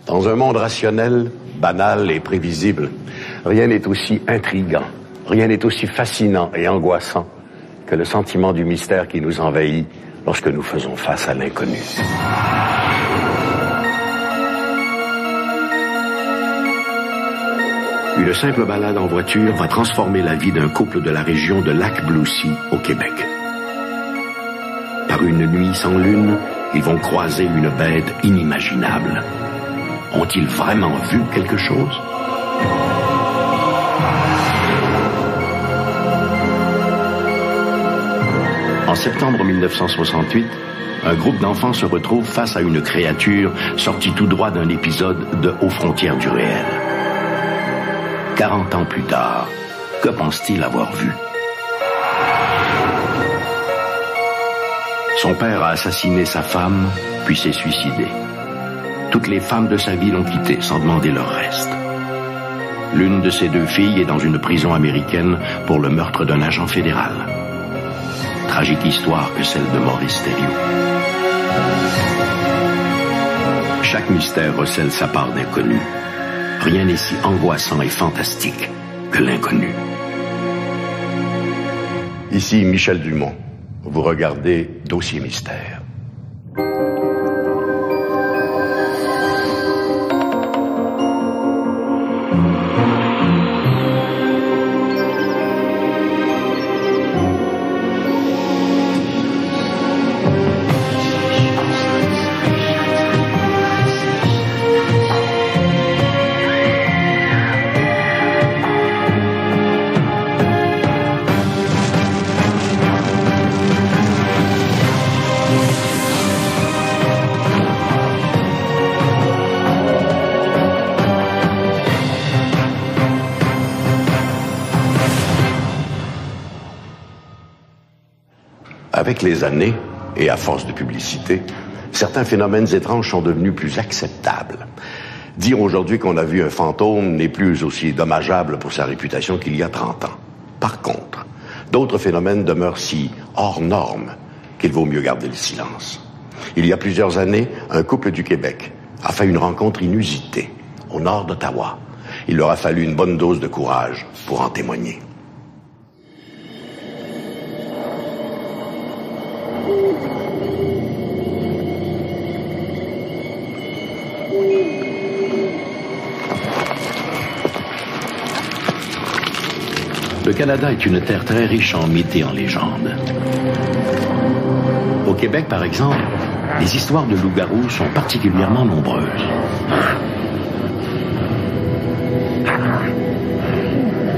Dans un monde rationnel, banal et prévisible, rien n'est aussi intriguant, rien n'est aussi fascinant et angoissant que le sentiment du mystère qui nous envahit lorsque nous faisons face à l'inconnu. Une simple balade en voiture va transformer la vie d'un couple de la région de Lac-Bloussy au Québec. Par une nuit sans lune, ils vont croiser une bête inimaginable. Ont-ils vraiment vu quelque chose? En septembre 1968, un groupe d'enfants se retrouve face à une créature sortie tout droit d'un épisode de Aux frontières du réel. 40 ans plus tard, que pense-t-il avoir vu? Son père a assassiné sa femme, puis s'est suicidé. Toutes les femmes de sa vie l'ont quitté sans demander leur reste. L'une de ses deux filles est dans une prison américaine pour le meurtre d'un agent fédéral. Tragique histoire que celle de Maurice Thériault. Chaque mystère recèle sa part d'inconnu. Rien n'est si angoissant et fantastique que l'inconnu. Ici Michel Dumont. Vous regardez Dossier Mystère. Avec les années, et à force de publicité, certains phénomènes étranges sont devenus plus acceptables. Dire aujourd'hui qu'on a vu un fantôme n'est plus aussi dommageable pour sa réputation qu'il y a 30 ans. Par contre, d'autres phénomènes demeurent si hors normes qu'il vaut mieux garder le silence. Il y a plusieurs années, un couple du Québec a fait une rencontre inusitée au nord d'Ottawa. Il leur a fallu une bonne dose de courage pour en témoigner. Le Canada est une terre très riche en mythes et en légendes. Au Québec, par exemple, les histoires de loups-garous sont particulièrement nombreuses.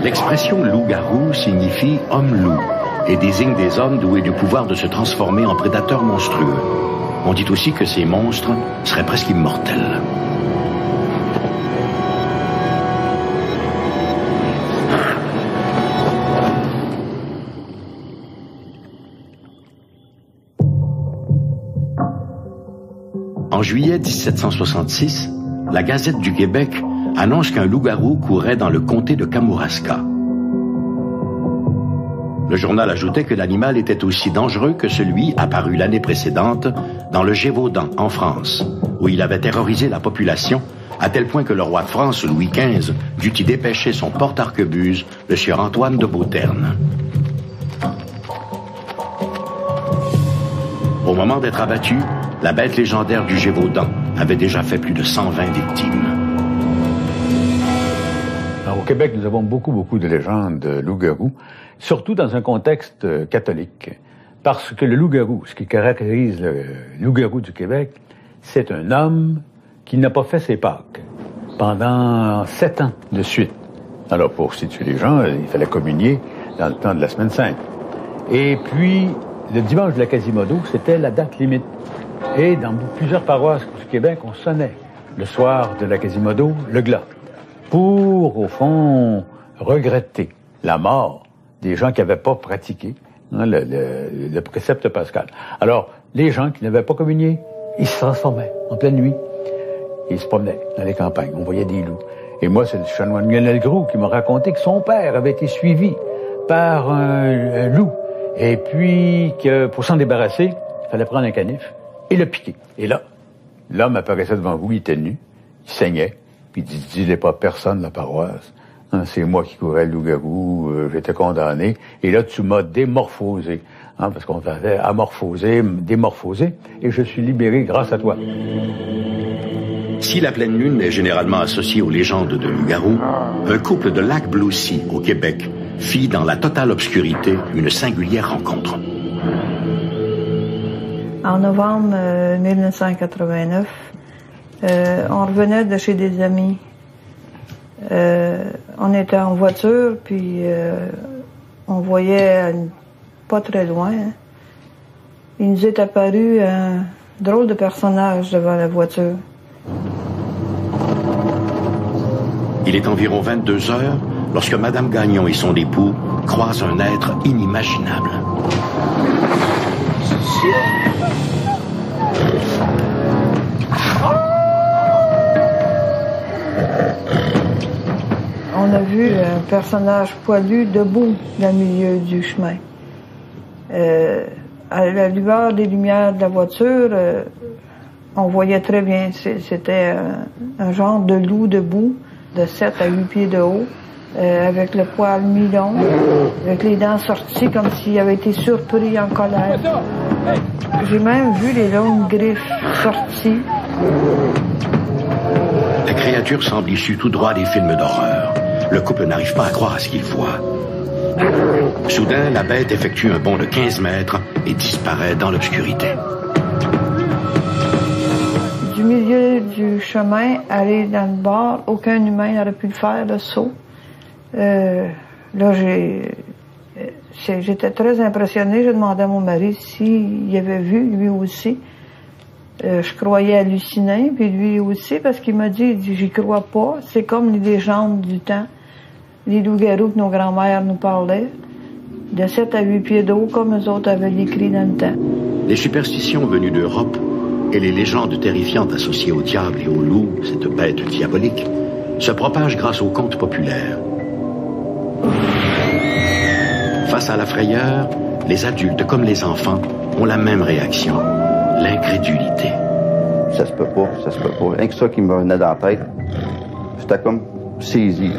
L'expression loup-garou signifie homme-loup et désigne des hommes doués du pouvoir de se transformer en prédateurs monstrueux. On dit aussi que ces monstres seraient presque immortels. En juillet 1766, la Gazette du Québec annonce qu'un loup-garou courait dans le comté de Kamouraska. Le journal ajoutait que l'animal était aussi dangereux que celui apparu l'année précédente dans le Gévaudan, en France, où il avait terrorisé la population à tel point que le roi de France, Louis XV, dut y dépêcher son porte-arquebuse, le sieur Antoine de Beauterne. Au moment d'être abattu, la bête légendaire du Gévaudan avait déjà fait plus de 120 victimes. Alors, au Québec, nous avons beaucoup de légendes de loups-garous, surtout dans un contexte catholique. Parce que le loup-garou, ce qui caractérise le loup-garou du Québec, c'est un homme qui n'a pas fait ses Pâques pendant 7 ans de suite. Alors, pour situer les gens, il fallait communier dans le temps de la Semaine Sainte. Et puis, le dimanche de la Quasimodo, c'était la date limite. Et dans plusieurs paroisses du Québec, on sonnait le soir de la Quasimodo le glas pour, au fond, regretter la mort des gens qui n'avaient pas pratiqué le précepte pascal. Alors, les gens qui n'avaient pas communié, ils se transformaient en pleine nuit. Ils se promenaient dans les campagnes. On voyait des loups. Et moi, c'est le chanoine Lionel Groux qui m'a raconté que son père avait été suivi par un loup. Et puis, que pour s'en débarrasser, il fallait prendre un canif et le piquer. Et là, l'homme apparaissait devant vous, il était nu, il saignait, puis il dit, dis-le pas à personne de la paroisse. Hein, c'est moi qui courais le loup-garou, j'étais condamné, et là tu m'as démorphosé, hein, parce qu'on t'avait amorphosé, démorphosé, et je suis libéré grâce à toi. Si la pleine lune est généralement associée aux légendes de loup-garou, un couple de Lac-Blaucy, au Québec, fit dans la totale obscurité une singulière rencontre. En novembre 1989, on revenait de chez des amis. On était en voiture, puis on voyait pas très loin. Hein. Il nous est apparu un drôle de personnage devant la voiture. Il est environ 22 heures lorsque Madame Gagnon et son époux croisent un être inimaginable. On a vu un personnage poilu debout dans le milieu du chemin. À la lueur des lumières de la voiture, on voyait très bien. C'était un genre de loup debout, de 7 à 8 pieds de haut, avec le poil mi-long, avec les dents sorties comme s'il avait été surpris en colère. J'ai même vu les longues griffes sorties. La créature semble issue tout droit des films d'horreur. Le couple n'arrive pas à croire à ce qu'il voit. Soudain, la bête effectue un bond de 15 mètres et disparaît dans l'obscurité. Du milieu du chemin, aller dans le bord, aucun humain n'aurait pu le faire, le saut. Là, j'étais très impressionnée. J'ai demandé à mon mari s'il avait vu, lui aussi. Je croyais halluciner, puis lui aussi, parce qu'il m'a dit, j'y crois pas. C'est comme les légendes du temps, les loups-garous que nos grands-mères nous parlaient, de 7 à 8 pieds d'eau, comme eux autres avaient écrit dans le temps. Les superstitions venues d'Europe et les légendes terrifiantes associées au diable et au loup, cette bête diabolique, se propagent grâce aux contes populaires. Face à la frayeur, les adultes comme les enfants ont la même réaction, l'incrédulité. Ça se peut pas. Rien que ça qui me venait dans la tête, j'étais comme saisi.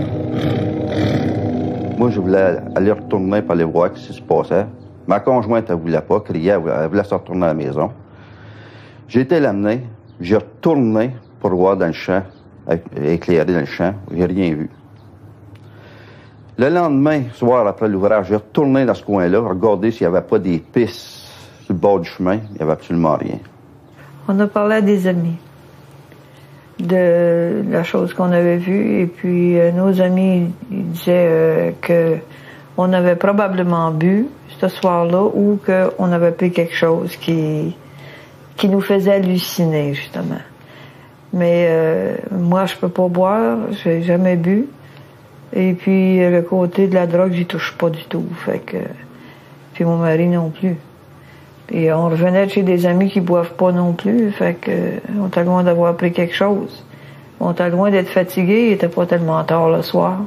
Moi, je voulais aller retourner pour aller voir ce qui se passait. Ma conjointe, elle voulait pas, criait, elle voulait se retourner à la maison. J'ai été l'amener, j'ai retourné pour voir dans le champ, éclairé dans le champ, j'ai rien vu. Le lendemain, soir après l'ouvrage, j'ai retourné dans ce coin-là, regarder s'il n'y avait pas des pistes sur le bord du chemin. Il n'y avait absolument rien. On a parlé à des amis de la chose qu'on avait vue, et puis nos amis ils disaient qu'on avait probablement bu ce soir-là ou qu'on avait pris quelque chose qui nous faisait halluciner, justement. Mais moi, je peux pas boire, j'ai jamais bu. Et puis, le côté de la drogue, j'y touche pas du tout. Fait que, puis mon mari non plus. Et on revenait de chez des amis qui boivent pas non plus. Fait que, on était loin d'avoir pris quelque chose. On était loin d'être fatigués, il était pas tellement tard le soir.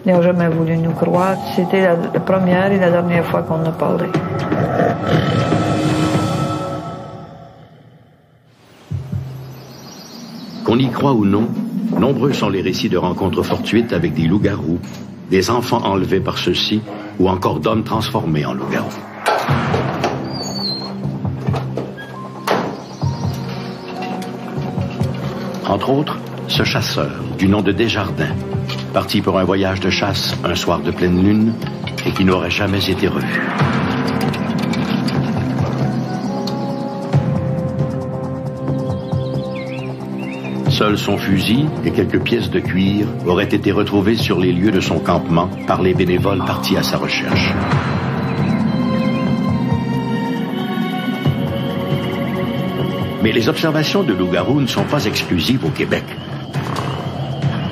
Ils n'ont jamais voulu nous croire. C'était la première et la dernière fois qu'on a parlé. Qu'on y croit ou non, nombreux sont les récits de rencontres fortuites avec des loups-garous, des enfants enlevés par ceux-ci ou encore d'hommes transformés en loups-garous. Entre autres, ce chasseur, du nom de Desjardins, parti pour un voyage de chasse un soir de pleine lune et qui n'aurait jamais été revu. Seul son fusil et quelques pièces de cuir auraient été retrouvés sur les lieux de son campement par les bénévoles partis à sa recherche. Mais les observations de loups-garous ne sont pas exclusives au Québec.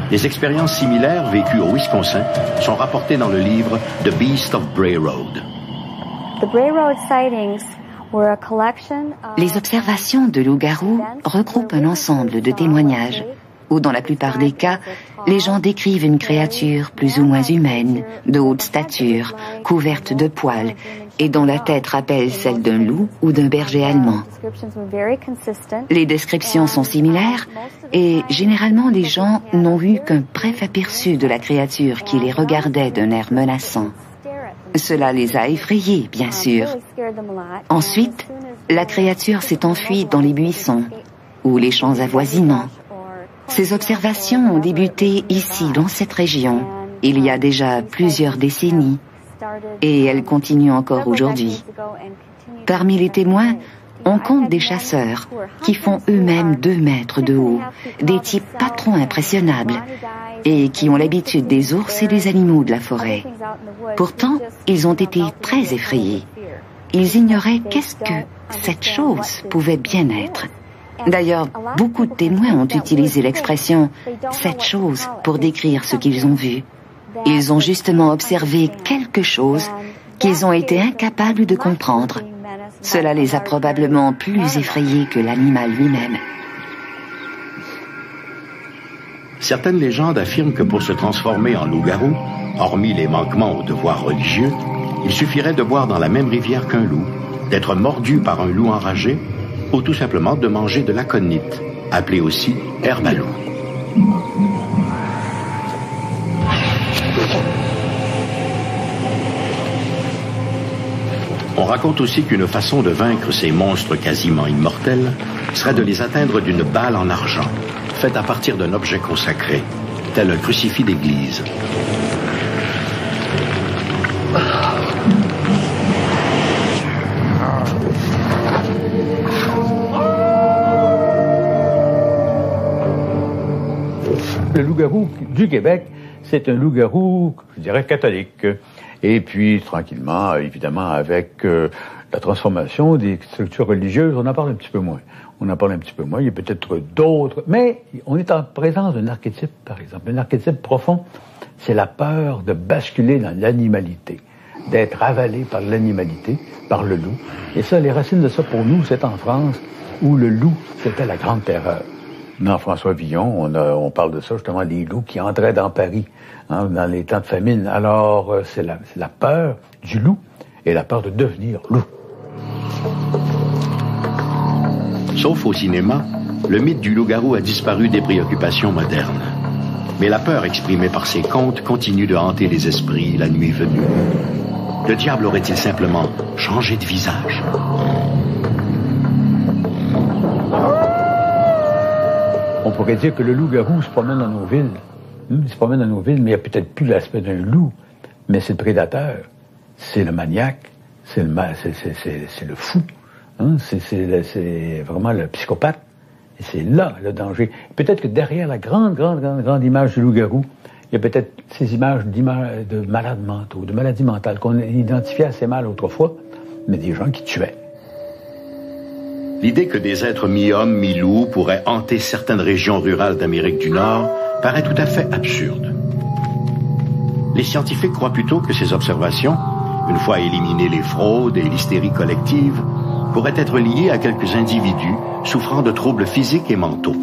Des expériences similaires vécues au Wisconsin sont rapportées dans le livre The Beast of Bray Road. Les observations de loups-garous regroupent un ensemble de témoignages où dans la plupart des cas, les gens décrivent une créature plus ou moins humaine, de haute stature, couverte de poils, et dont la tête rappelle celle d'un loup ou d'un berger allemand. Les descriptions sont similaires et généralement les gens n'ont eu qu'un bref aperçu de la créature qui les regardait d'un air menaçant. Cela les a effrayés, bien sûr. Ensuite, la créature s'est enfuie dans les buissons ou les champs avoisinants. Ces observations ont débuté ici, dans cette région, il y a déjà plusieurs décennies, et elles continuent encore aujourd'hui. Parmi les témoins, on compte des chasseurs qui font eux-mêmes 2 mètres de haut, des types pas trop impressionnables, et qui ont l'habitude des ours et des animaux de la forêt. Pourtant, ils ont été très effrayés. Ils ignoraient qu'est-ce que cette chose pouvait bien être. D'ailleurs, beaucoup de témoins ont utilisé l'expression « cette chose » pour décrire ce qu'ils ont vu. Ils ont justement observé quelque chose qu'ils ont été incapables de comprendre. Cela les a probablement plus effrayés que l'animal lui-même. Certaines légendes affirment que pour se transformer en loup-garou, hormis les manquements aux devoirs religieux, il suffirait de boire dans la même rivière qu'un loup, d'être mordu par un loup enragé, ou tout simplement de manger de l'aconite, appelée aussi herbe à loup. On raconte aussi qu'une façon de vaincre ces monstres quasiment immortels serait de les atteindre d'une balle en argent, faite à partir d'un objet consacré, tel un crucifix d'église. Le loup-garou du Québec, c'est un loup-garou, je dirais, catholique. Et puis, tranquillement, évidemment, avec la transformation des structures religieuses, on en parle un petit peu moins. Il y a peut-être d'autres, mais on est en présence d'un archétype, par exemple. Un archétype profond, c'est la peur de basculer dans l'animalité, d'être avalé par l'animalité, par le loup. Et ça, les racines de ça, pour nous, c'est en France, où le loup, c'était la grande terreur. Dans François Villon, on parle de ça, justement, des loups qui entraient dans Paris, dans les temps de famine. Alors, c'est la peur du loup et la peur de devenir loup. Sauf au cinéma, le mythe du loup-garou a disparu des préoccupations modernes. Mais la peur exprimée par ces contes continue de hanter les esprits la nuit venue. Le diable aurait-il simplement changé de visage? On pourrait dire que le loup-garou se promène dans nos villes. Il se promène dans nos villes, mais il n'y a peut-être plus l'aspect d'un loup. Mais c'est le prédateur, c'est le maniaque, c'est le fou. C'est vraiment le psychopathe. Et c'est là le danger. Peut-être que derrière la grande image du loup-garou, il y a peut-être ces images de malades mentaux, de maladies mentales qu'on identifiait assez mal autrefois, mais des gens qui tuaient. L'idée que des êtres mi-hommes, mi-loups pourraient hanter certaines régions rurales d'Amérique du Nord paraît tout à fait absurde. Les scientifiques croient plutôt que ces observations, une fois éliminées les fraudes et l'hystérie collective, pourraient être liées à quelques individus souffrant de troubles physiques et mentaux.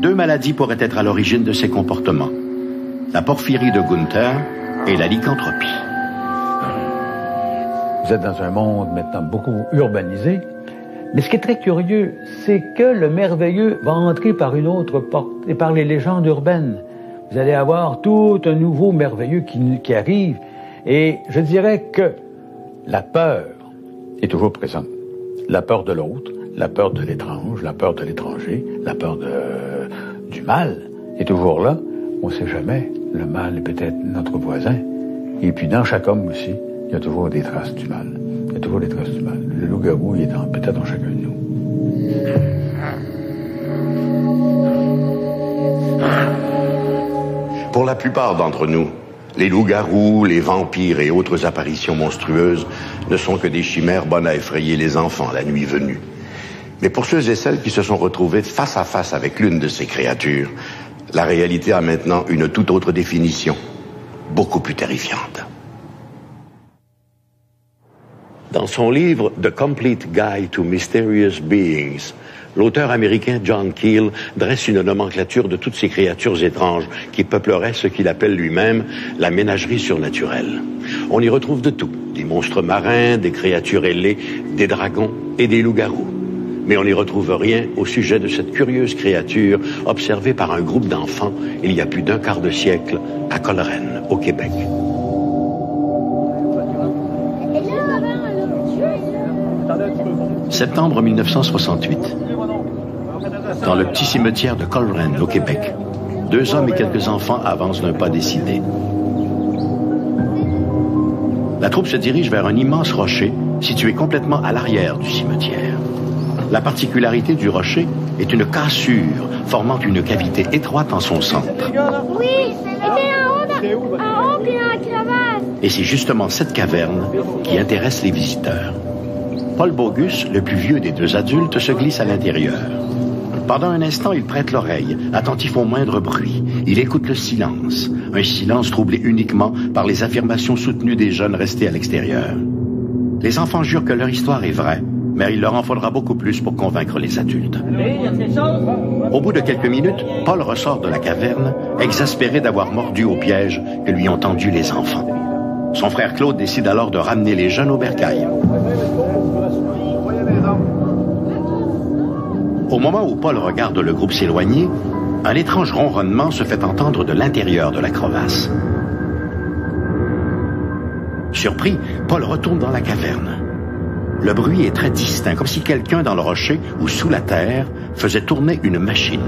2 maladies pourraient être à l'origine de ces comportements: la porphyrie de Gunther et la lycanthropie. Vous êtes dans un monde maintenant beaucoup urbanisé, mais ce qui est très curieux, c'est que le merveilleux va entrer par une autre porte, et par les légendes urbaines. Vous allez avoir tout un nouveau merveilleux qui arrive, et je dirais que la peur est toujours présente. La peur de l'autre, la peur de l'étrange, la peur de l'étranger, la peur du mal est toujours là. On ne sait jamais, le mal est peut-être notre voisin. Et puis dans chaque homme aussi, il y a toujours des traces du mal. Il y a toujours des traces du mal. Le loup-garou, il est peut-être en chacun de nous. Pour la plupart d'entre nous, les loups-garous, les vampires et autres apparitions monstrueuses ne sont que des chimères bonnes à effrayer les enfants la nuit venue. Mais pour ceux et celles qui se sont retrouvés face à face avec l'une de ces créatures, la réalité a maintenant une toute autre définition, beaucoup plus terrifiante. Dans son livre « The Complete Guide to Mysterious Beings », L'auteur américain John Keel dresse une nomenclature de toutes ces créatures étranges qui peupleraient ce qu'il appelle lui-même la ménagerie surnaturelle. On y retrouve de tout, des monstres marins, des créatures ailées, des dragons et des loups-garous. Mais on n'y retrouve rien au sujet de cette curieuse créature observée par un groupe d'enfants il y a plus d'un quart de siècle à Coleraine, au Québec. Septembre 1968. Dans le petit cimetière de Coleraine, au Québec, 2 hommes et quelques enfants avancent d'un pas décidé. La troupe se dirige vers un immense rocher situé complètement à l'arrière du cimetière. La particularité du rocher est une cassure formant une cavité étroite en son centre. Oui, c'était en haut puis dans la crevasse. Et c'est justement cette caverne qui intéresse les visiteurs. Paul Bogus, le plus vieux des 2 adultes, se glisse à l'intérieur. Pendant un instant, il prête l'oreille, attentif au moindre bruit. Il écoute le silence, un silence troublé uniquement par les affirmations soutenues des jeunes restés à l'extérieur. Les enfants jurent que leur histoire est vraie, mais il leur en faudra beaucoup plus pour convaincre les adultes. Au bout de quelques minutes, Paul ressort de la caverne, exaspéré d'avoir mordu au piège que lui ont tendu les enfants. Son frère Claude décide alors de ramener les jeunes au bercail. Au moment où Paul regarde le groupe s'éloigner, un étrange ronronnement se fait entendre de l'intérieur de la crevasse. Surpris, Paul retourne dans la caverne. Le bruit est très distinct, comme si quelqu'un dans le rocher ou sous la terre faisait tourner une machine.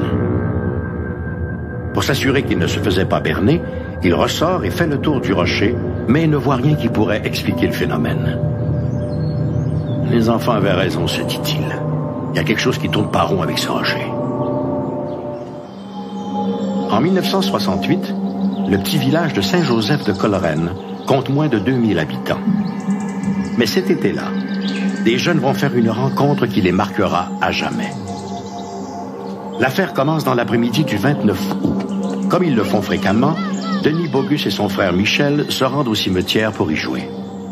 Pour s'assurer qu'il ne se faisait pas berner, il ressort et fait le tour du rocher, mais ne voit rien qui pourrait expliquer le phénomène. Les enfants avaient raison, se dit-il. Il y a quelque chose qui tourne pas rond avec ce rocher. En 1968, le petit village de Saint-Joseph de Coleraine compte moins de 2000 habitants. Mais cet été-là, des jeunes vont faire une rencontre qui les marquera à jamais. L'affaire commence dans l'après-midi du 29 août. Comme ils le font fréquemment, Denis Bogus et son frère Michel se rendent au cimetière pour y jouer.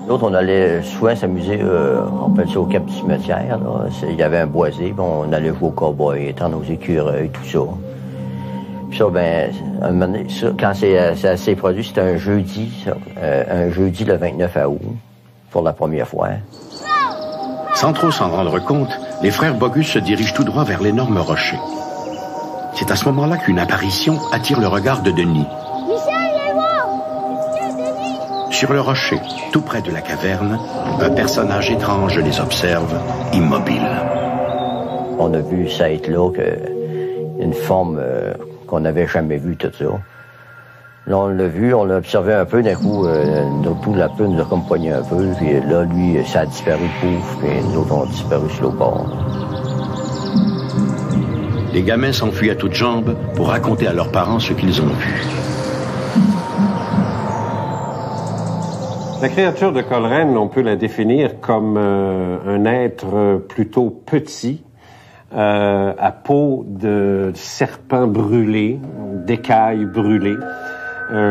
L'autre, on allait souvent s'amuser, on appelle ça au cap du cimetière. Il y avait un boisé, on allait jouer au cow-boy, étendre nos écureuils, tout ça. Puis ça, ben, un moment donné, ça, quand ça s'est produit, c'était un jeudi le 29 août, pour la première fois. Sans trop s'en rendre compte, les frères Bogus se dirigent tout droit vers l'énorme rocher. C'est à ce moment-là qu'une apparition attire le regard de Denis. Sur le rocher, tout près de la caverne, un personnage étrange les observe, immobile. On a vu ça être là, une forme qu'on n'avait jamais vue, tout ça. Là, on l'a vu, on l'a observé un peu, d'un coup, la peau nous a comme poigné un peu, puis là, lui, ça a disparu, pouf, puis nous autres, on a disparu sur le bord. Les gamins s'enfuient à toutes jambes pour raconter à leurs parents ce qu'ils ont vu. La créature de Coleraine, on peut la définir comme un être plutôt petit, à peau de serpent brûlé, d'écailles brûlées,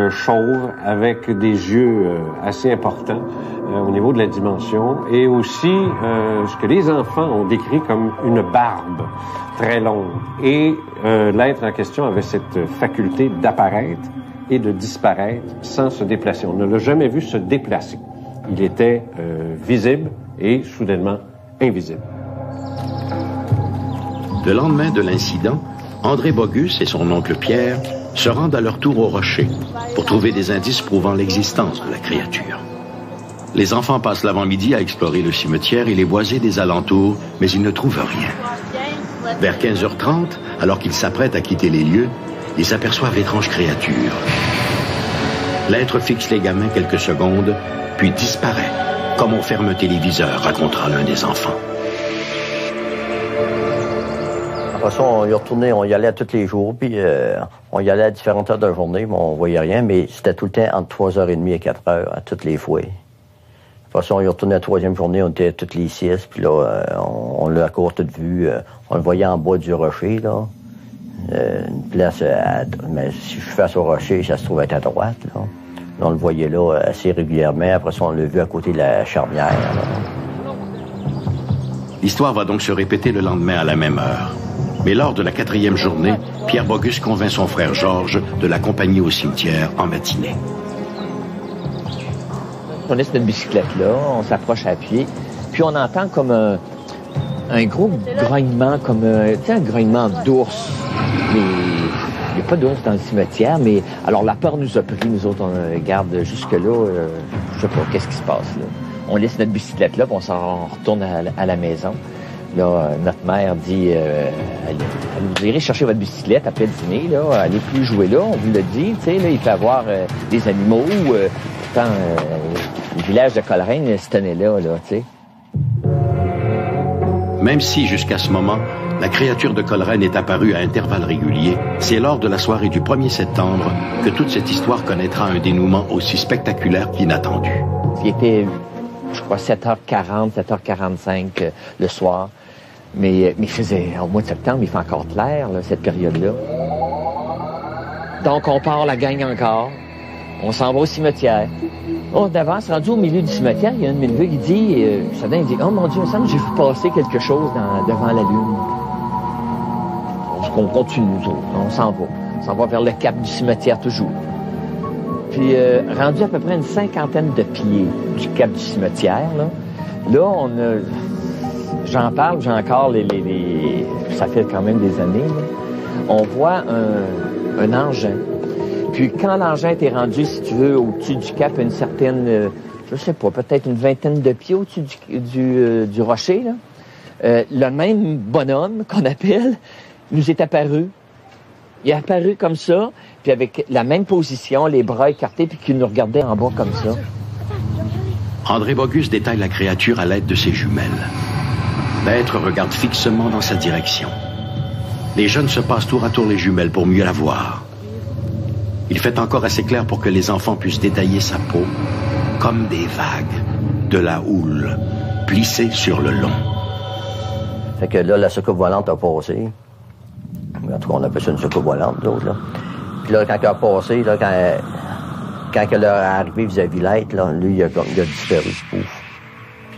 chauve, avec des yeux assez importants au niveau de la dimension, et aussi ce que les enfants ont décrit comme une barbe très longue. Et l'être en question avait cette faculté d'apparaître et de disparaître sans se déplacer. On ne l'a jamais vu se déplacer. Il était visible et soudainement invisible. Le lendemain de l'incident, André Bogus et son oncle Pierre se rendent à leur tour au rocher pour trouver des indices prouvant l'existence de la créature. Les enfants passent l'avant-midi à explorer le cimetière et les boisés des alentours, mais ils ne trouvent rien. Vers 15h30, alors qu'ils s'apprêtent à quitter les lieux, ils aperçoivent l'étrange créature. L'être fixe les gamins quelques secondes, puis disparaît, comme on ferme un téléviseur, racontera l'un des enfants. Après ça, on y retournait, on y allait à tous les jours, puis on y allait à différentes heures de la journée, mais on voyait rien, mais c'était tout le temps entre 3h30 et 4h, à toutes les fois. Après ça, on y retournait la troisième journée, on était à toutes les 6, puis là, on l'a à courte vue, on le voyait en bas du rocher, là. Une place, mais si je suis face au rocher, ça se trouve être à droite, là. On le voyait là assez régulièrement. Après ça, on l'a vu à côté de la charnière, là. L'histoire va donc se répéter le lendemain à la même heure. Mais lors de la 4e journée, Pierre Bogus convainc son frère Georges de l'accompagner au cimetière en matinée. On laisse notre bicyclette-là, on s'approche à pied, puis on entend comme un gros grognement, comme un grognement d'ours. Mais il n'y a pas d'ours dans le cimetière, mais alors la peur nous a pris, nous autres, on garde jusque-là, je sais pas, qu'est-ce qui se passe là. On laisse notre bicyclette là, puis on s'en retourne à la maison. Là, notre mère dit, vous irez chercher votre bicyclette après le dîner, là, allez plus jouer là, on vous le dit, tu sais, là, il peut y avoir des animaux, pourtant, le village de Coleraine se tenait là, tu sais. Même si, jusqu'à ce moment, la créature de Coleraine est apparue à intervalles réguliers, c'est lors de la soirée du 1er septembre que toute cette histoire connaîtra un dénouement aussi spectaculaire qu'inattendu. Il était, je crois, 7h40, 7h45 le soir. Mais il faisait, au mois de septembre, il fait encore clair, là, cette période-là. Donc, on part la gang encore. On s'en va au cimetière. Oh, d'avance, rendu au milieu du cimetière, il y a un de mes neveux qui dit, il dit, oh mon Dieu, il me semble que j'ai vu passer quelque chose devant la lune. On continue, nous autres. On s'en va. On s'en va vers le cap du cimetière toujours. Puis, rendu à peu près une 50aine de pieds du cap du cimetière, là on a... J'en parle, j'ai encore ça fait quand même des années, là. On voit un engin. Puis quand l'engin était rendu, si tu veux, au-dessus du cap, une certaine, je sais pas, peut-être une 20aine de pieds au-dessus du rocher, là, le même bonhomme qu'on appelle nous est apparu. Il est apparu comme ça, puis avec la même position, les bras écartés, puis qu'il nous regardait en bas comme ça. André Bogus détaille la créature à l'aide de ses jumelles. L'être regarde fixement dans sa direction. Les jeunes se passent tour à tour les jumelles pour mieux la voir. Il fait encore assez clair pour que les enfants puissent détailler sa peau comme des vagues, de la houle, plissée sur le long. Fait que là, la soucoupe volante a passé. En tout cas, on appelle ça une soucoupe volante, l'autre, là. Puis là, quand elle a passé, là, quand elle est arrivée vis-à-vis l'être, là, lui, il a disparu, pouf.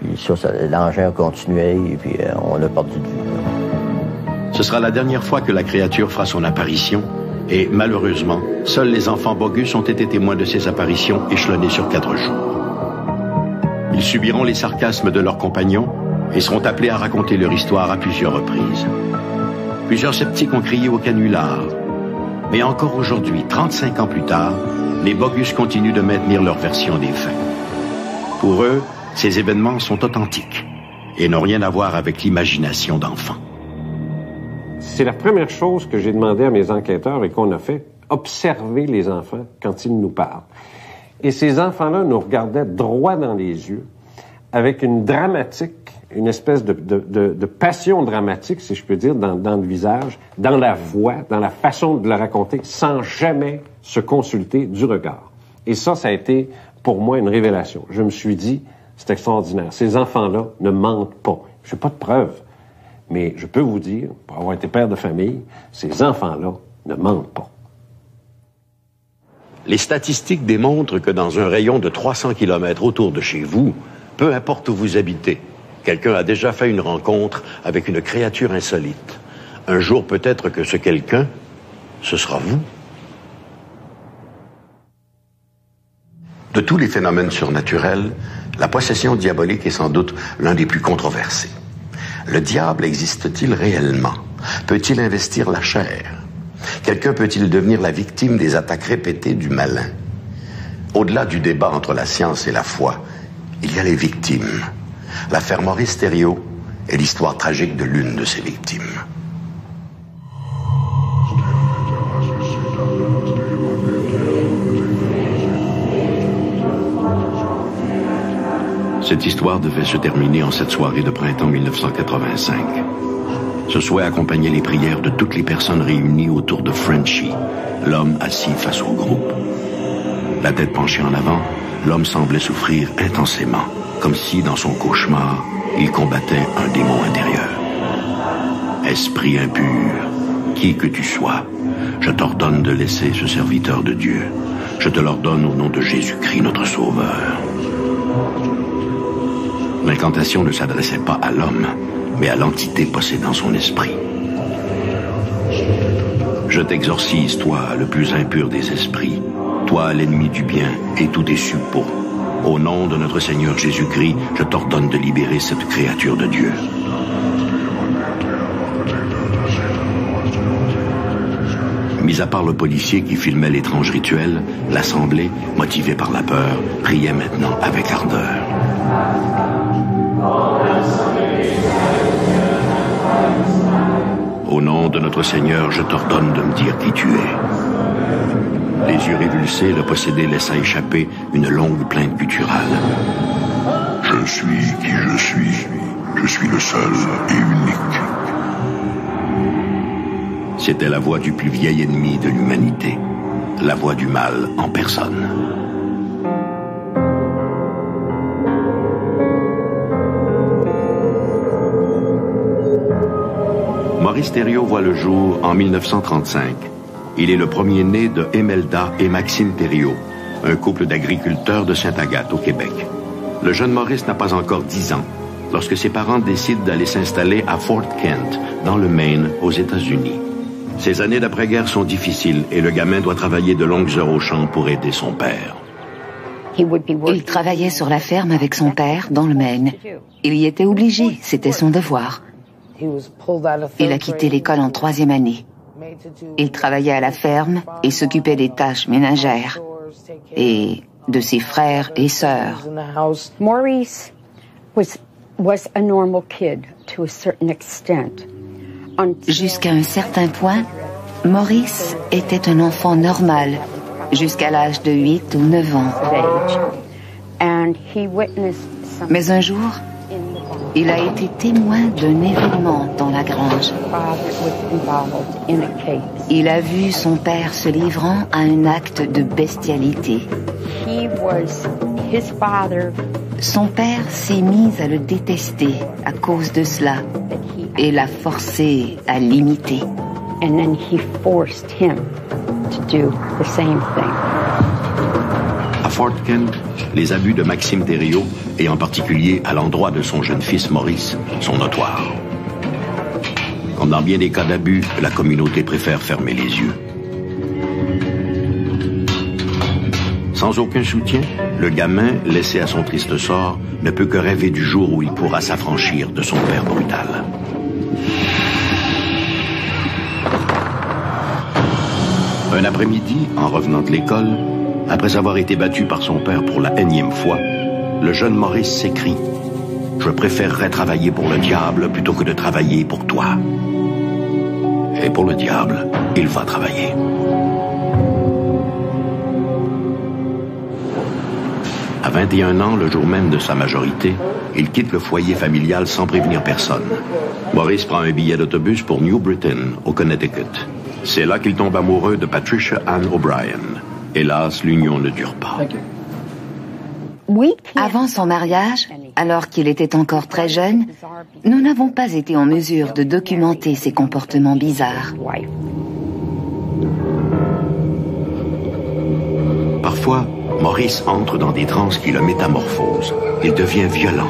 Puis ça l'engin a continué, et puis on l'a perdu de vue. Ce sera la dernière fois que la créature fera son apparition, et malheureusement, seuls les enfants Bogus ont été témoins de ces apparitions échelonnées sur 4 jours. Ils subiront les sarcasmes de leurs compagnons et seront appelés à raconter leur histoire à plusieurs reprises. Plusieurs sceptiques ont crié au canular. Mais encore aujourd'hui, 35 ans plus tard, les Bogus continuent de maintenir leur version des faits. Pour eux, ces événements sont authentiques et n'ont rien à voir avec l'imagination d'enfants. C'est la première chose que j'ai demandé à mes enquêteurs et qu'on a fait, observer les enfants quand ils nous parlent. Et ces enfants-là nous regardaient droit dans les yeux, avec une dramatique, une espèce de passion dramatique, si je peux dire, dans le visage, dans la voix, dans la façon de le raconter, sans jamais se consulter du regard. Et ça a été, pour moi, une révélation. Je me suis dit, c'est extraordinaire. Ces enfants-là ne mentent pas. Je n'ai pas de preuves. Mais je peux vous dire, pour avoir été père de famille, ces enfants-là ne mentent pas. Les statistiques démontrent que dans un rayon de 300 km autour de chez vous, peu importe où vous habitez, quelqu'un a déjà fait une rencontre avec une créature insolite. Un jour, peut-être que ce quelqu'un, ce sera vous. De tous les phénomènes surnaturels, la possession diabolique est sans doute l'un des plus controversés. Le diable existe-t-il réellement? Peut-il investir la chair? Quelqu'un peut-il devenir la victime des attaques répétées du malin? Au-delà du débat entre la science et la foi, il y a les victimes. L'affaire Maurice Thériault est l'histoire tragique de l'une de ces victimes. Cette histoire devait se terminer en cette soirée de printemps 1985. Ce souhait accompagnait les prières de toutes les personnes réunies autour de Frenchy, l'homme assis face au groupe. La tête penchée en avant, l'homme semblait souffrir intensément, comme si, dans son cauchemar, il combattait un démon intérieur. Esprit impur, qui que tu sois, je t'ordonne de laisser ce serviteur de Dieu. Je te l'ordonne au nom de Jésus-Christ, notre Sauveur. L'incantation ne s'adressait pas à l'homme, mais à l'entité possédant son esprit. Je t'exorcise, toi, le plus impur des esprits, toi, l'ennemi du bien et tous tes suppôts. Au nom de notre Seigneur Jésus-Christ, je t'ordonne de libérer cette créature de Dieu. Mis à part le policier qui filmait l'étrange rituel, l'Assemblée, motivée par la peur, priait maintenant avec ardeur. Au nom de notre Seigneur, je t'ordonne de me dire qui tu es. Les yeux révulsés, le possédé laissa échapper une longue plainte gutturale. Je suis qui je suis. Je suis le seul et unique. C'était la voix du plus vieil ennemi de l'humanité, la voix du mal en personne. Maurice Thériault voit le jour en 1935. Il est le premier-né de Emelda et Maxime Thériault, un couple d'agriculteurs de Sainte-Agathe au Québec. Le jeune Maurice n'a pas encore 10 ans lorsque ses parents décident d'aller s'installer à Fort Kent, dans le Maine, aux États-Unis. Ces années d'après-guerre sont difficiles et le gamin doit travailler de longues heures au champ pour aider son père. Il travaillait sur la ferme avec son père, dans le Maine. Il y était obligé, c'était son devoir. Il a quitté l'école en 3e année. Il travaillait à la ferme et s'occupait des tâches ménagères et de ses frères et sœurs. Maurice was a normal kid to a certain extent. Jusqu'à un certain point, Maurice était un enfant normal, jusqu'à l'âge de 8 ou 9 ans. Mais un jour, il a été témoin d'un événement dans la grange. Il a vu son père se livrant à un acte de bestialité. Son père s'est mis à le détester à cause de cela et l'a forcé à l'imiter. À Fort Kent, les abus de Maxime Thériault, et en particulier à l'endroit de son jeune fils Maurice, sont notoires. Comme dans bien des cas d'abus, la communauté préfère fermer les yeux. Sans aucun soutien, le gamin, laissé à son triste sort, ne peut que rêver du jour où il pourra s'affranchir de son père brutal. Un après-midi, en revenant de l'école, après avoir été battu par son père pour la énième fois, le jeune Maurice s'écrie « Je préférerais travailler pour le diable plutôt que de travailler pour toi. » Et pour le diable, il va travailler. À 21 ans, le jour même de sa majorité, il quitte le foyer familial sans prévenir personne. Maurice prend un billet d'autobus pour New Britain, au Connecticut. C'est là qu'il tombe amoureux de Patricia Ann O'Brien. Hélas, l'union ne dure pas. Avant son mariage, alors qu'il était encore très jeune, nous n'avons pas été en mesure de documenter ses comportements bizarres. Parfois, Maurice entre dans des transes qui le métamorphosent. Il devient violent.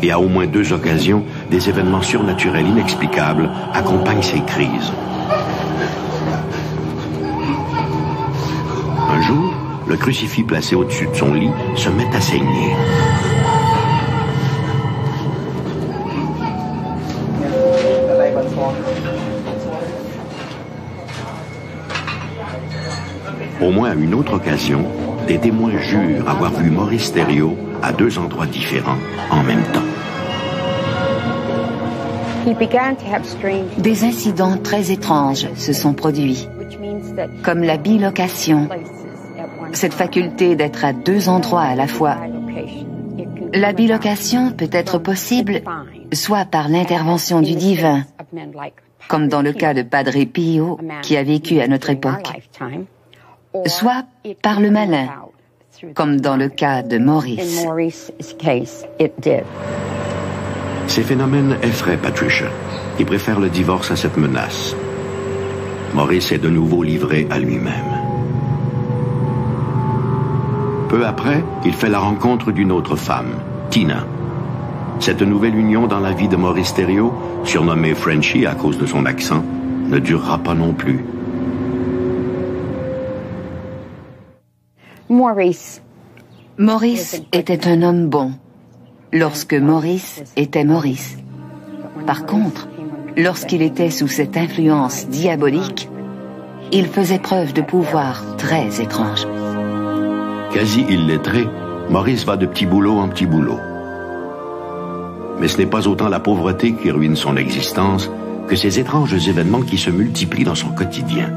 Et à au moins 2 occasions, des événements surnaturels inexplicables accompagnent ces crises. Un jour, le crucifix placé au-dessus de son lit se met à saigner. Au moins à une autre occasion, des témoins jurent avoir vu Maurice Thériault à 2 endroits différents en même temps. Des incidents très étranges se sont produits, comme la bilocation, cette faculté d'être à 2 endroits à la fois. La bilocation peut être possible soit par l'intervention du divin, comme dans le cas de Padre Pio qui a vécu à notre époque, soit par le malin, comme dans le cas de Maurice. Ces phénomènes effraient Patricia, qui préfère le divorce à cette menace. Maurice est de nouveau livré à lui-même. Peu après, il fait la rencontre d'une autre femme, Tina, Cette nouvelle union dans la vie de Maurice Thériault, surnommé Frenchy à cause de son accent, ne durera pas non plus. Maurice était un homme bon, lorsque Maurice était Maurice. Par contre, lorsqu'il était sous cette influence diabolique, il faisait preuve de pouvoir très étrange. Quasi illettré, Maurice va de petit boulot en petit boulot. Mais ce n'est pas autant la pauvreté qui ruine son existence que ces étranges événements qui se multiplient dans son quotidien.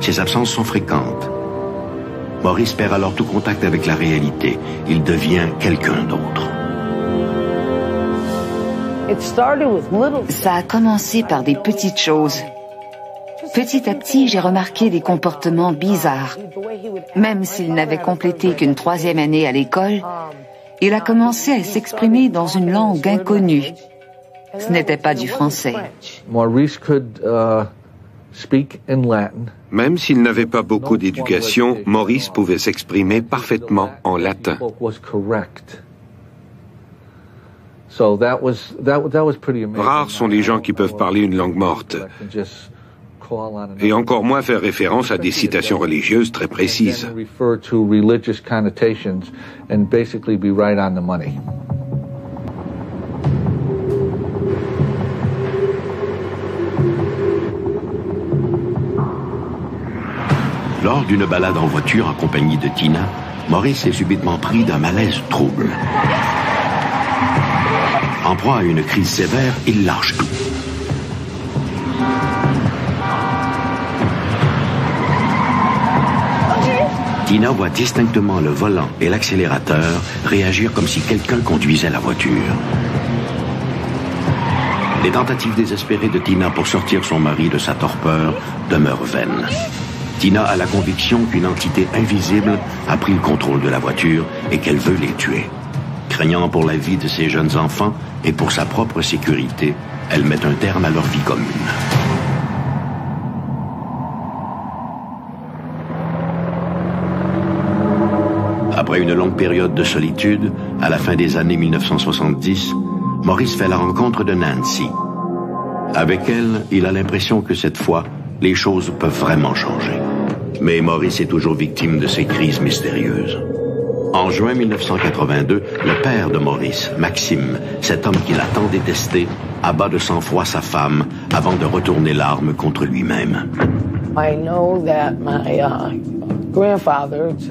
Ses absences sont fréquentes. Maurice perd alors tout contact avec la réalité. Il devient quelqu'un d'autre. Ça a commencé par des petites choses. Petit à petit, j'ai remarqué des comportements bizarres. Même s'il n'avait complété qu'une 3e année à l'école, il a commencé à s'exprimer dans une langue inconnue. Ce n'était pas du français. Maurice could speak in Latin. Même s'il n'avait pas beaucoup d'éducation, Maurice pouvait s'exprimer parfaitement en latin. Rares sont les gens qui peuvent parler une langue morte, et encore moins faire référence à des citations religieuses très précises. Lors d'une balade en voiture en compagnie de Tina, Maurice est subitement pris d'un malaise trouble. En proie à une crise sévère, il lâche tout. Tina voit distinctement le volant et l'accélérateur réagir comme si quelqu'un conduisait la voiture. Les tentatives désespérées de Tina pour sortir son mari de sa torpeur demeurent vaines. Tina a la conviction qu'une entité invisible a pris le contrôle de la voiture et qu'elle veut les tuer. Craignant pour la vie de ses jeunes enfants et pour sa propre sécurité, elle met un terme à leur vie commune. Après une longue période de solitude, à la fin des années 1970, Maurice fait la rencontre de Nancy. Avec elle, il a l'impression que cette fois, les choses peuvent vraiment changer. Mais Maurice est toujours victime de ces crises mystérieuses. En juin 1982, le père de Maurice, Maxime, cet homme qu'il a tant détesté, abat de sang-froid sa femme avant de retourner l'arme contre lui-même.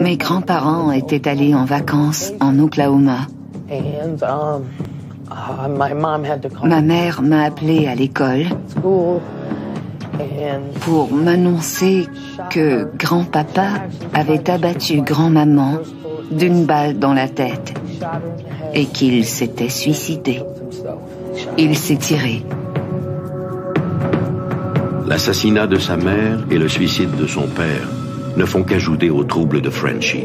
Mes grands-parents étaient allés en vacances en Oklahoma. Ma mère m'a appelé à l'école pour m'annoncer que grand-papa avait abattu grand-maman d'une balle dans la tête et qu'il s'était suicidé. Il s'est tiré. L'assassinat de sa mère et le suicide de son père ne font qu'ajouter aux troubles de Frenchy.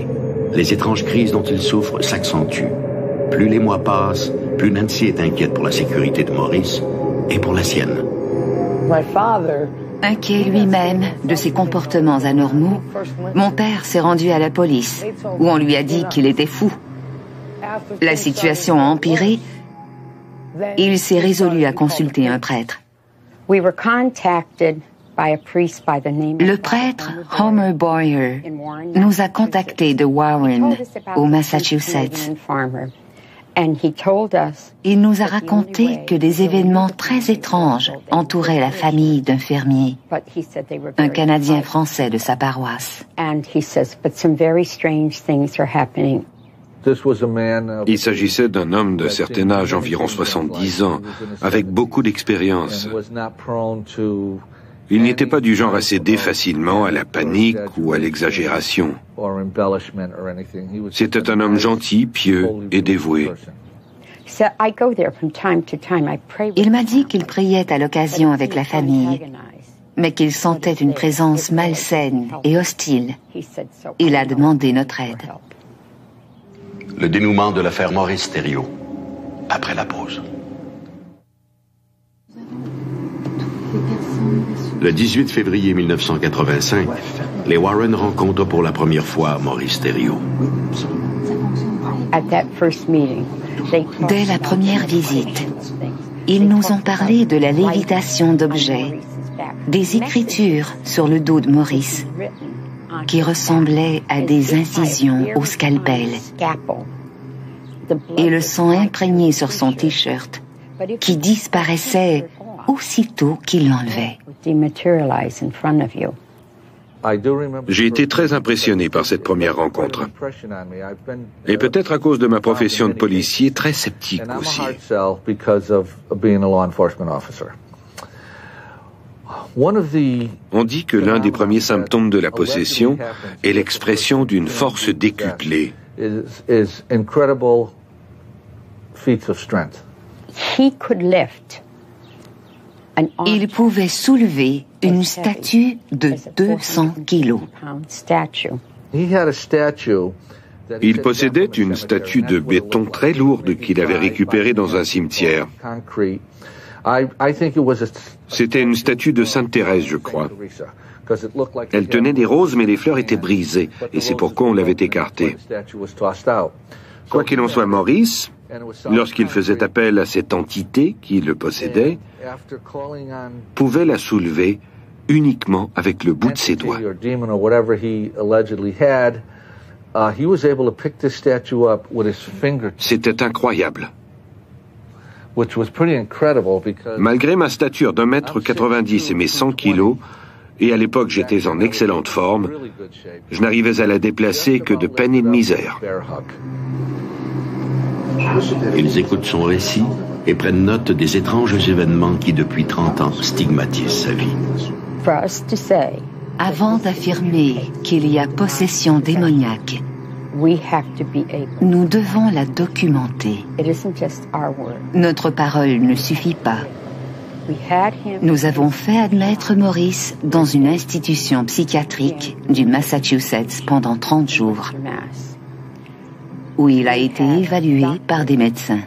Les étranges crises dont il souffre s'accentuent. Plus les mois passent, plus Nancy est inquiète pour la sécurité de Maurice et pour la sienne. Inquiet lui-même de ses comportements anormaux, mon père s'est rendu à la police, où on lui a dit qu'il était fou. La situation a empiré, il s'est résolu à consulter un prêtre. Le prêtre Homer Boyer nous a contactés de Warren, au Massachusetts. Il nous a raconté que des événements très étranges entouraient la famille d'un fermier, un Canadien français de sa paroisse. Il s'agissait d'un homme de certain âge, environ 70 ans, avec beaucoup d'expérience. Il n'était pas du genre à céder facilement à la panique ou à l'exagération. C'était un homme gentil, pieux et dévoué. Il m'a dit qu'il priait à l'occasion avec la famille, mais qu'il sentait une présence malsaine et hostile. Il a demandé notre aide. Le dénouement de l'affaire Maurice Thériault, après la pause. Le 18 février 1985, les Warren rencontrent pour la première fois Maurice Thériault. Dès la première visite, ils nous ont parlé de la lévitation d'objets, des écritures sur le dos de Maurice, qui ressemblaient à des incisions au scalpel, et le sang imprégné sur son t-shirt, qui disparaissait aussitôt qu'il l'enlevait. J'ai été très impressionné par cette première rencontre. Et peut-être à cause de ma profession de policier, très sceptique aussi. On dit que l'un des premiers symptômes de la possession est l'expression d'une force décuplée. Il pouvait soulever une statue de 200 kilos. Il possédait une statue de béton très lourde qu'il avait récupérée dans un cimetière. C'était une statue de Sainte Thérèse, je crois. Elle tenait des roses, mais les fleurs étaient brisées, et c'est pourquoi on l'avait écartée. Quoi qu'il en soit, Maurice, lorsqu'il faisait appel à cette entité qui le possédait, pouvait la soulever uniquement avec le bout de ses doigts. C'était incroyable. Malgré ma stature d'1,90 m et mes 100 kilos, et à l'époque j'étais en excellente forme, je n'arrivais à la déplacer que de peine et de misère. Ils écoutent son récit et prennent note des étranges événements qui, depuis 30 ans, stigmatisent sa vie. Avant d'affirmer qu'il y a possession démoniaque, nous devons la documenter. Notre parole ne suffit pas. Nous avons fait admettre Maurice dans une institution psychiatrique du Massachusetts pendant 30 jours, où il a été évalué par des médecins.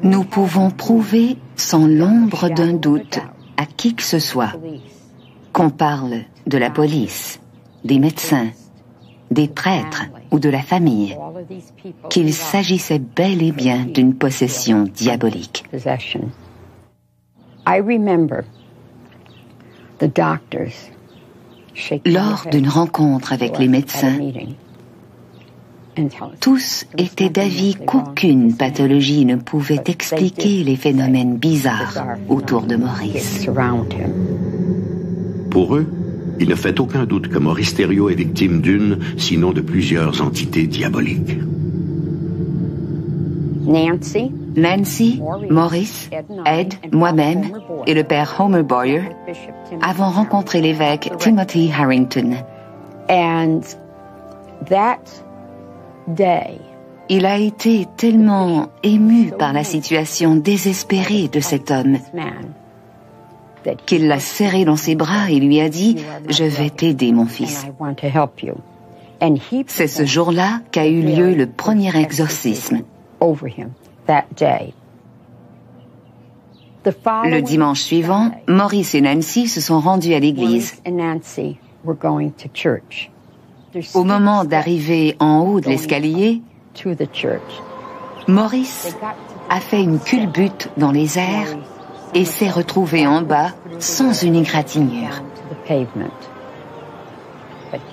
Nous pouvons prouver sans l'ombre d'un doute à qui que ce soit, qu'on parle de la police, des médecins, des prêtres ou de la famille, qu'il s'agissait bel et bien d'une possession diabolique. Lors d'une rencontre avec les médecins, tous étaient d'avis qu'aucune pathologie ne pouvait expliquer les phénomènes bizarres autour de Maurice. Pour eux, il ne fait aucun doute que Maurice Thériault est victime d'une, sinon de plusieurs entités diaboliques. Nancy, Maurice, Ed, moi-même et le père Homer Boyer avons rencontré l'évêque Timothy Harrington. Il a été tellement ému par la situation désespérée de cet homme qu'il l'a serré dans ses bras et lui a dit « Je vais t'aider, mon fils ». C'est ce jour-là qu'a eu lieu le premier exorcisme. Le dimanche suivant, Maurice et Nancy se sont rendus à l'église. Au moment d'arriver en haut de l'escalier, Maurice a fait une culbute dans les airs et s'est retrouvé en bas sans une égratignure.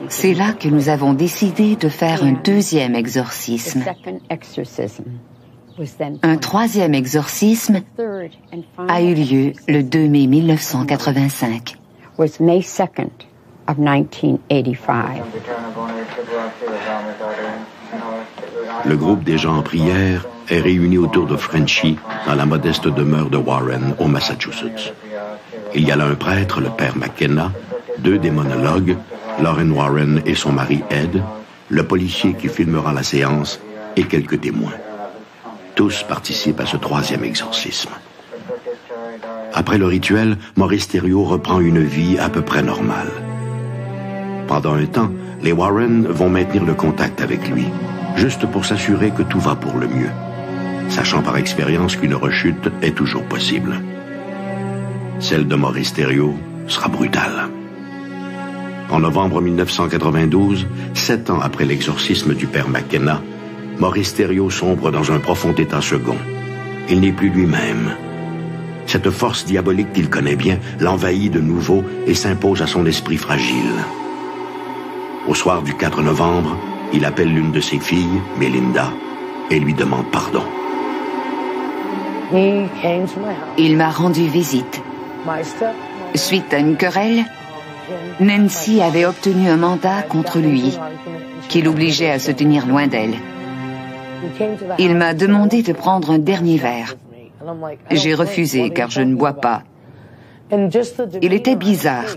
C'est là que nous avons décidé de faire un deuxième exorcisme. Un troisième exorcisme a eu lieu le 2 mai 1985. Le groupe des gens en prière est réuni autour de Frenchy dans la modeste demeure de Warren, au Massachusetts. Il y a là un prêtre, le père McKenna, 2 démonologues, Lauren Warren et son mari Ed, le policier qui filmera la séance et quelques témoins. Tous participent à ce troisième exorcisme. Après le rituel, Maurice Thériault reprend une vie à peu près normale. Pendant un temps, les Warren vont maintenir le contact avec lui, juste pour s'assurer que tout va pour le mieux, sachant par expérience qu'une rechute est toujours possible. Celle de Maurice Thériault sera brutale. En novembre 1992, 7 ans après l'exorcisme du père McKenna, Maurice Thériault sombre dans un profond état second. Il n'est plus lui-même. Cette force diabolique qu'il connaît bien l'envahit de nouveau et s'impose à son esprit fragile. Au soir du 4 novembre, il appelle l'une de ses filles, Melinda, et lui demande pardon. Il m'a rendu visite. Suite à une querelle, Nancy avait obtenu un mandat contre lui, qui l'obligeait à se tenir loin d'elle. Il m'a demandé de prendre un dernier verre. J'ai refusé car je ne bois pas. Il était bizarre.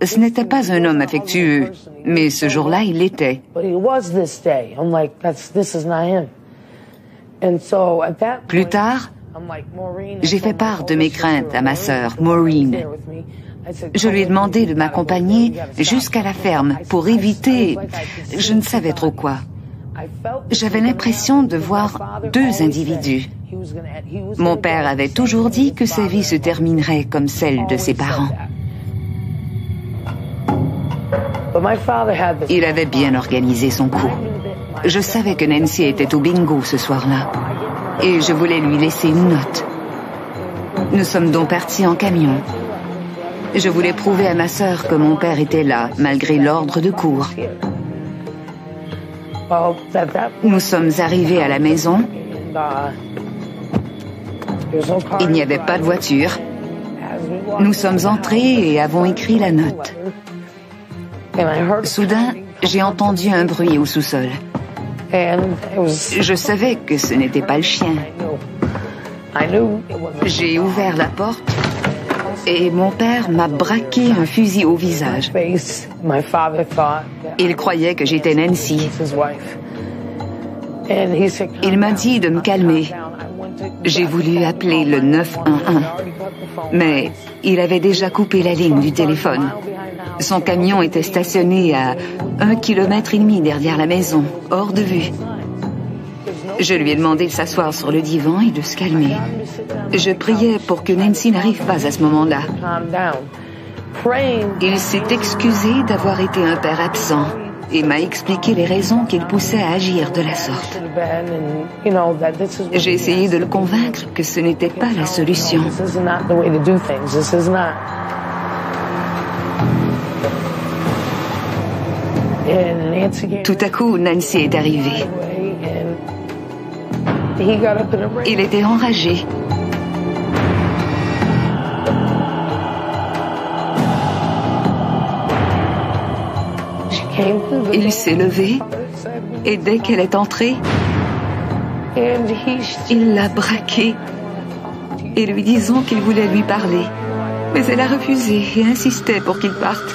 Ce n'était pas un homme affectueux, mais ce jour-là, il l'était. Plus tard, j'ai fait part de mes craintes à ma sœur, Maureen. Je lui ai demandé de m'accompagner jusqu'à la ferme pour éviter, je ne savais trop quoi. J'avais l'impression de voir deux individus. Mon père avait toujours dit que sa vie se terminerait comme celle de ses parents. Il avait bien organisé son coup. Je savais que Nancy était au bingo ce soir-là et je voulais lui laisser une note. Nous sommes donc partis en camion. Je voulais prouver à ma sœur que mon père était là, malgré l'ordre de cour. Nous sommes arrivés à la maison. Il n'y avait pas de voiture. Nous sommes entrés et avons écrit la note. Soudain, j'ai entendu un bruit au sous-sol. Je savais que ce n'était pas le chien. J'ai ouvert la porte et mon père m'a braqué un fusil au visage. Il croyait que j'étais Nancy. Il m'a dit de me calmer. J'ai voulu appeler le 911, mais il avait déjà coupé la ligne du téléphone. Son camion était stationné à 1,5 km derrière la maison, hors de vue. Je lui ai demandé de s'asseoir sur le divan et de se calmer. Je priais pour que Nancy n'arrive pas à ce moment-là. Il s'est excusé d'avoir été un père absent et m'a expliqué les raisons qui le poussaient à agir de la sorte. J'ai essayé de le convaincre que ce n'était pas la solution. Tout à coup, Nancy est arrivée. Il était enragé. Il s'est levé et dès qu'elle est entrée, il l'a braquée et lui disant qu'il voulait lui parler. Mais elle a refusé et insistait pour qu'il parte.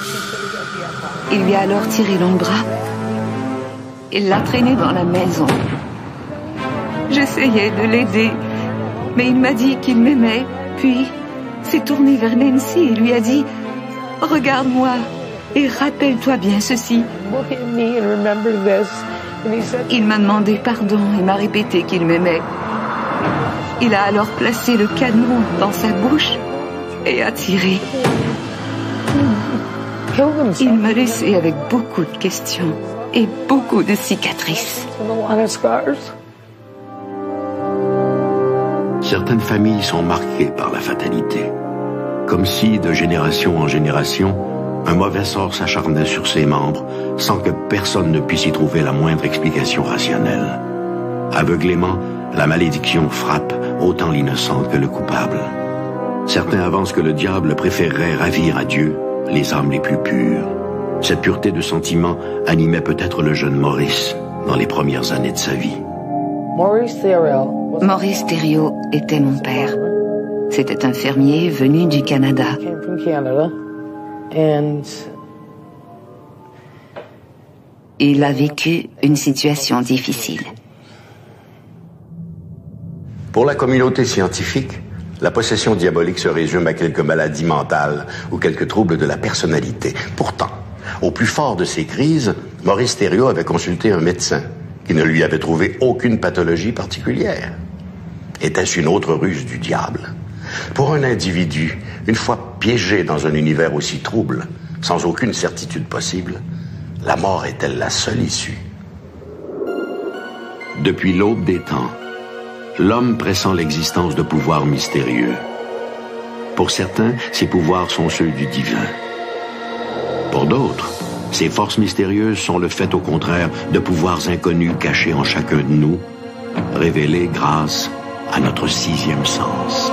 Il lui a alors tiré long bras. Il l'a traîné dans la maison. J'essayais de l'aider, mais il m'a dit qu'il m'aimait, puis s'est tourné vers Nancy et lui a dit « Regarde-moi et rappelle-toi bien ceci. » Il m'a demandé pardon et m'a répété qu'il m'aimait. Il a alors placé le canon dans sa bouche et a tiré. Il m'a laissé avec beaucoup de questions et beaucoup de cicatrices. Certaines familles sont marquées par la fatalité. Comme si, de génération en génération, un mauvais sort s'acharnait sur ses membres sans que personne ne puisse y trouver la moindre explication rationnelle. Aveuglément, la malédiction frappe autant l'innocent que le coupable. Certains avancent que le diable préférerait ravir à Dieu les âmes les plus pures. Cette pureté de sentiment animait peut-être le jeune Maurice dans les premières années de sa vie. Maurice Thériault était mon père. C'était un fermier venu du Canada. Il a vécu une situation difficile. Pour la communauté scientifique, la possession diabolique se résume à quelques maladies mentales ou quelques troubles de la personnalité. Pourtant, au plus fort de ces crises, Maurice Thériault avait consulté un médecin qui ne lui avait trouvé aucune pathologie particulière. Était-ce une autre ruse du diable? Pour un individu, une fois piégé dans un univers aussi trouble, sans aucune certitude possible, la mort est-elle la seule issue? Depuis l'aube des temps, l'homme pressent l'existence de pouvoirs mystérieux. Pour certains, ces pouvoirs sont ceux du divin. Pour d'autres, ces forces mystérieuses sont le fait, au contraire, de pouvoirs inconnus cachés en chacun de nous, révélés grâce à notre sixième sens.